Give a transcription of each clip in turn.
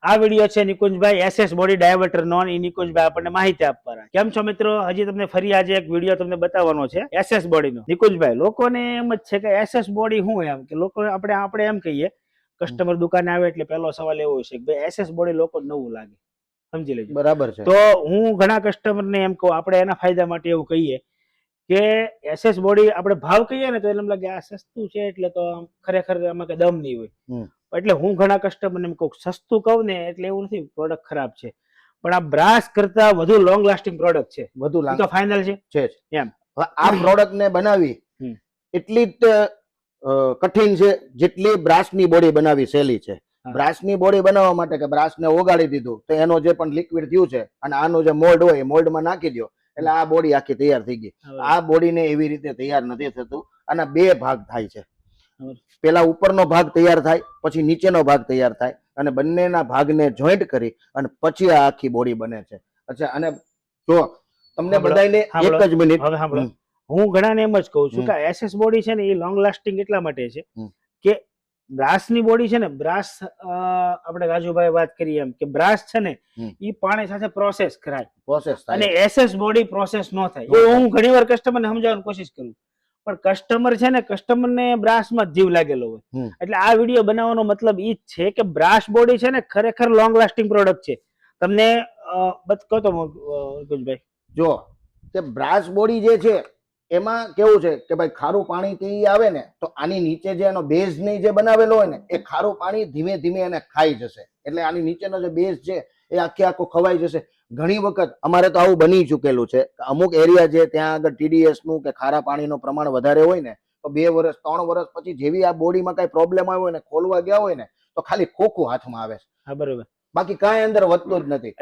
આ વિડીયો છે નિકુંજભાઈ SS body diverter નો, એ નિકુંજભાઈ આપણને માહિતી આપવાના. કેમ છો મિત્રો? હજી તમને ફરી આજે એક વિડીયો તમને બતાવવાનો છે એસએસ બોડી નો. નિકુંજભાઈ, લોકોને એમ જ છે કે એસએસ બોડી શું એમ, કે લોકો આપણે એમ કહીએ, કસ્ટમર દુકાને આવે એટલે પહેલો સવાલ એવો છે કે ભાઈ એસએસ બોડી લોકો નવું લાગે, સમજી લેજો. બરાબર છે. તો હું ઘણા કસ્ટમરને એમ કહું, આપણે એના ફાયદા માટે એવું કહીએ કે એસએસ બોડી આપણે ભાવ કહીએ ને તો એમ લાગે આ સસ્તું છે એટલે તો ખરેખર આમાં કઈ દમ નહીં હોય. એટલે હું ઘણા કસ્ટમરને એમ કહું, સસ્તું કહું ને એટલે એવું નથી પ્રોડક્ટ ખરાબ છે, પણ આ બ્રાસ કરતા વધુ લોંગ લાસ્ટિંગ પ્રોડક્ટ છે, વધુ તો ફાઇનલ છે એમ. આ પ્રોડક્ટ ને બનાવી એટલી જ કઠિન છે જેટલી બ્રાસની બોડી બનાવી સહેલી છે. બ્રાસની બોડી બનાવવા માટે કે બ્રાસને ઓગાળી દીધું તો એનો જે પણ લિક્વિડ થયું છે અને આનું જે મોલ્ડ હોય એ મોલ્ડમાં નાખી દો એટલે આ બોડી આખી તૈયાર થઈ ગઈ. આ બોડીને એવી રીતે તૈયાર નથી થતું. આના બે ભાગ થાય છે. પેલા ઉપરનો ભાગ તૈયાર થાય, પછી નીચેનો ભાગ તૈયાર થાય, અને બંનેના ભાગને જોઈન્ટ કરી અને પછી આ આખી બોડી બને છે. અચ્છા, અને જો તમને બધાને એક જ મિનિટ, હવે સાંભળો, હું ઘણાને એમ જ કહું છું કે એસએસ બોડી છે ને એ લોંગ લાસ્ટિંગ એટલા માટે છે કે બ્રાસની બોડી છે ને, બ્રાસ આપણે રાજુભાઈ વાત કરીએ એમ કે બ્રાસ છે ને એ પાણી સાથે પ્રોસેસ કરાય, અને એસએસ બોડી પ્રોસેસ ન થાય. એ હું ઘણી વાર કસ્ટમરને સમજાવવાની કોશિશ કરું, પણ કસ્ટમર છે ને, કસ્ટમરને બ્રાસમાં જીવ લાગેલો હોય. એટલે આ વિડીયો બનાવવાનો મતલબ ઈ જ છે કે બ્રાસ બોડી છે ને ખરેખર લોંગ લાસ્ટિંગ પ્રોડક્ટ છે. તમને કહો તો ભાઈ, જો કે બ્રાસ બોડી જે છે એમાં કેવું છે કે ભાઈ ખારું પાણી તે આવે ને તો આની નીચે જે એનો બેઝ નહીં જે બનાવેલો હોય ને એ ખારું પાણી ધીમે ધીમે એને ખાઈ જશે. એટલે આની નીચેનો જે બેઝ છે એ આખો ખવાઈ જશે. ઘણી વખત અમારે તો આવું બની ચૂકેલું છે કે અમુક એરિયા છે ત્યાં આગળ ટીડીએસ નું કે ખારા પાણીનું પ્રમાણ વધારે હોય ને તો 2 વર્ષ 3 વર્ષ પછી જેવી આ બોડીમાં કઈ પ્રોબ્લેમ આવ્યો હોય ને, ખોલવા ગયા હોય ને તો ખાલી ખોખું હાથમાં આવે છે. બરોબર. બાકી કાંઈ અંદર વધતું જ નથી.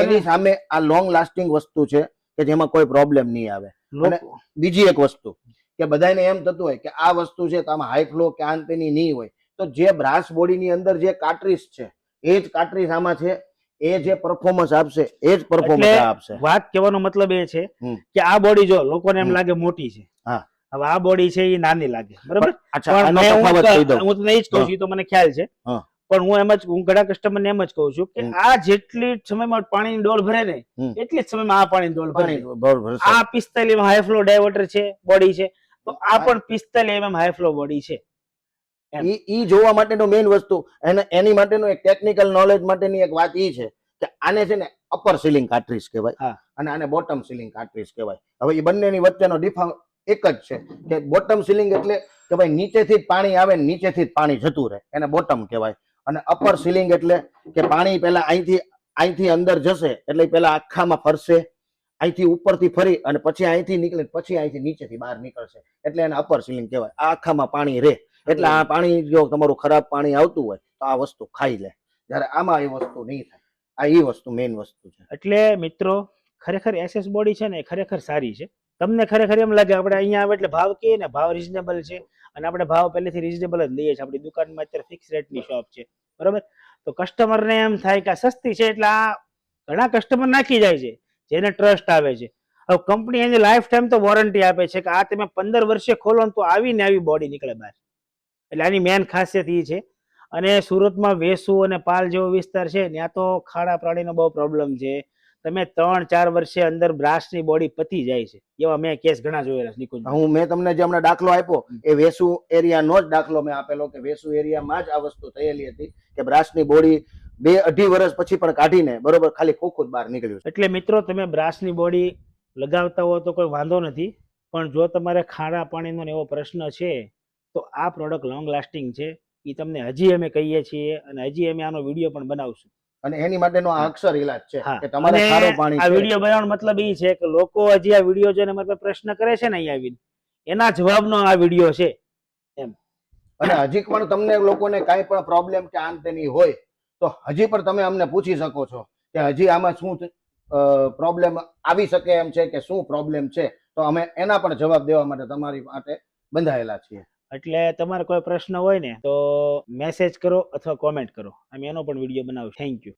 એની સામે આ લોંગ લાસ્ટિંગ વસ્તુ છે કે જેમાં કોઈ પ્રોબ્લેમ નહીં આવે. અને બીજી એક વસ્તુ કે બધાને એમ થતું હોય કે આ વસ્તુ છે તો આમાં હાઈ ફ્લો કે આંતેની નહીં હોય, તો જે બ્રાસ બોડીની અંદર જે કાર્ટ્રીજ છે એ જ કાર્ટ્રીજ આમાં છે. એ જે પરફોર્મન્સ આપશે એ જ પરફોર્મન્સ આપશે. વાત કહેવાનો મતલબ એ છે કે આ બોડી જો લોકોને એમ લાગે મોટી છે, હવે આ બોડી છે એ નાની લાગે, બરાબર. હું તમને એ જ કહું છું, તો મને ખ્યાલ છે, પણ હું ઘણા કસ્ટમરને એમ જ કહું છું કે આ જેટલી સમયમાં પાણીની ડોલ ભરે ને એટલી જ સમયમાં આ પાણીની ડોલ ભરે. આ 45 હાઈ ફ્લો ડાયવર્ટર છે, બોડી છે, તો આ પણ 45 હાઈ ફ્લો બોડી છે. ઈ જોવા માટેનો મેઇન વસ્તુ અને એની માટેનો એક ટેકનિકલ નોલેજ માટેની એક વાત ઈ છે કે આને છે ને અપર સીલિંગ કાર્ટ્રીજ કહેવાય અને આને બોટમ સીલિંગ કાર્ટ્રીજ કહેવાય. હવે એ બંનેની વચ્ચેનો ડિફરન્સ એક જ છે કે બોટમ સીલિંગ એટલે કે ભાઈ નીચેથી જ પાણી આવે ને નીચેથી જ પાણી જતું રહે, એને બોટમ કહેવાય. અને અપર સીલિંગ એટલે કે પાણી પેલા અહીંથી અંદર જશે એટલે પેલા આખામાં ફરશે, અહીંથી ઉપરથી ફરી અને પછી અહીંથી નીકળે, પછી અહીંથી નીચેથી બહાર નીકળશે, એટલે એને અપર સીલિંગ કહેવાય. આ આખામાં પાણી રહે. એટલે આ પાણી જો તમારું ખરાબ પાણી આવતું હોય તો આ વસ્તુ ખાઈ લે, જયારે આમાં એ વસ્તુ નહીં થાય. આ એ વસ્તુ મેઇન વસ્તુ છે. એટલે મિત્રો ખરેખર એસએસ બોડી છે ને ખરેખર સારી છે. તમને ખરેખર એમ લાગે આપણે અહીંયા આવે એટલે ભાવ કહીએ ને, ભાવ રિઝનેબલ છે, અને આપણે ભાવ પહેલેથી રિઝનેબલ જ લઈએ છીએ. આપણી દુકાનમાં અત્યારે ફિક્સ રેટની શોપ છે, બરોબર. તો કસ્ટમરને એમ થાય કે આ સસ્તી છે એટલે આ ઘણા કસ્ટમર નાખી જાય છે, જેને ટ્રસ્ટ આવે છે. હવે કંપની એની લાઈફ ટાઈમ તો વોરંટી આપે છે કે આ તમે 15 વર્ષે ખોલો ને તો આવીને આવી બોડી નીકળે બહાર. એટલે આની મેન ખાસિયત એ છે. અને સુરતમાં વેસુ અને પાલ જેવો વિસ્તાર છે, ત્યાં તો ખાડા પ્રાણીનો બહુ પ્રોબ્લેમ છે. તમે 3-4 વર્ષે અંદર બ્રાસની બોડી પતી જાય છે, એવા મેં કેસ ઘણા જોયેલા છે. હું મેં તમને જે હમણાં દાખલો આપ્યો એ વેસુ એરિયાનો જ દાખલો મેં આપેલો કે વેસુ એરિયામાં જ આ વસ્તુ થયેલી હતી કે બ્રાસની બોડી 2-2.5 વર્ષ પછી પણ કાઢીને બરોબર ખાલી ખોખું જ બહાર નીકળ્યું. એટલે મિત્રો તમે બ્રાસની બોડી લગાવતા હો તો કોઈ વાંધો નથી, પણ જો તમારે ખાડા પાણીનો એવો પ્રશ્ન છે તો આ પ્રોડક્ટ લોંગ લાસ્ટિંગ છે. એ તમને હજી અમે કહીએ છીએ અને હજી અમે આનો વિડીયો પણ બનાવશું. અને એની માટેનો આ અક્ષર ઇલાજ છે કે તમારે ખારું પાણી. આ વિડીયો બનાવવાનો મતલબ એ છે કે લોકો હજી આ વિડીયો જોઈને મારા પર પ્રશ્ન કરે છે ને અહીંયા આવીને, એના જવાબનો આ વિડીયો છે એમ. અને હજી પણ તમને લોકોને કાંઈ પણ પ્રોબ્લેમ કે આમ તેની હોય તો હજી પણ તમે અમને પૂછી શકો છો કે હજી આમાં શું પ્રોબ્લેમ આવી શકે એમ છે કે શું પ્રોબ્લેમ છે, તો અમે એના પણ જવાબ દેવા માટે તમારી માટે બંધાયેલા છીએ. એટલે તમારે કોઈ પ્રશ્ન હોય ને તો મેસેજ કરો અથવા કોમેન્ટ કરો, અમે એનો પણ વિડીયો બનાવું. Thank you.